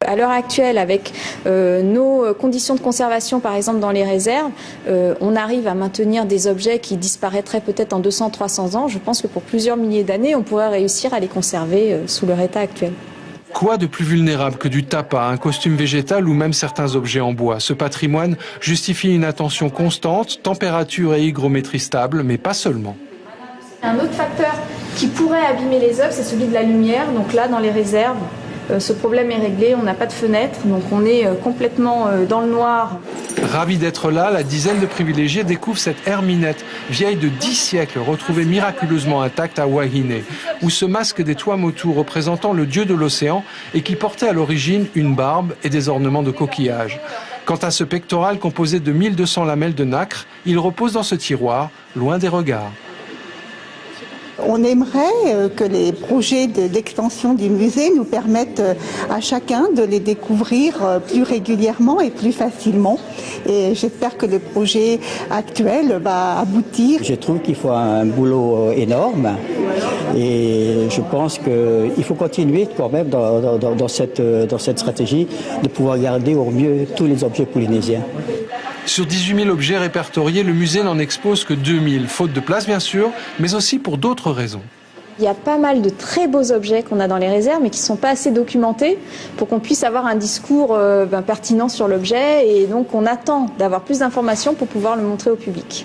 à l'heure actuelle, avec nos conditions de conservation, par exemple dans les réserves, on arrive à maintenir des objets qui disparaîtraient peut-être en 200-300 ans. Je pense que pour plusieurs milliers d'années, on pourrait réussir à les conserver sous leur état actuel. Quoi de plus vulnérable que du tapas, un costume végétal ou même certains objets en bois? Ce patrimoine justifie une attention constante, température et hygrométrie stable, mais pas seulement. Un autre facteur qui pourrait abîmer les œuvres, c'est celui de la lumière. Donc là, dans les réserves, ce problème est réglé, on n'a pas de fenêtre, donc on est complètement dans le noir. Ravi d'être là, la dizaine de privilégiés découvre cette herminette, vieille de 10 siècles, retrouvée miraculeusement intacte à Wahine, où se masque des Tuamotu représentant le dieu de l'océan et qui portait à l'origine une barbe et des ornements de coquillages. Quant à ce pectoral composé de 1200 lamelles de nacre, il repose dans ce tiroir, loin des regards. On aimerait que les projets d'extension du musée nous permettent à chacun de les découvrir plus régulièrement et plus facilement. Et j'espère que le projet actuel va aboutir. Je trouve qu'il faut un boulot énorme et je pense qu'il faut continuer quand même dans cette stratégie de pouvoir garder au mieux tous les objets polynésiens. Sur 18 000 objets répertoriés, le musée n'en expose que 2000, faute de place bien sûr, mais aussi pour d'autres raisons. Il y a pas mal de très beaux objets qu'on a dans les réserves, mais qui ne sont pas assez documentés pour qu'on puisse avoir un discours pertinent sur l'objet. Et donc on attend d'avoir plus d'informations pour pouvoir le montrer au public.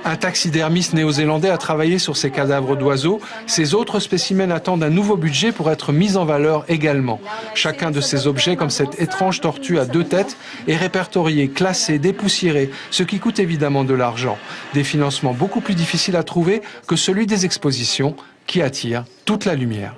Un taxidermiste néo-zélandais a travaillé sur ces cadavres d'oiseaux. Ces autres spécimens attendent un nouveau budget pour être mis en valeur également. Chacun de ces objets, comme cette étrange tortue à 2 têtes, est répertorié, classé, dépoussiéré, ce qui coûte évidemment de l'argent. Des financements beaucoup plus difficiles à trouver que celui des expositions qui attirent toute la lumière.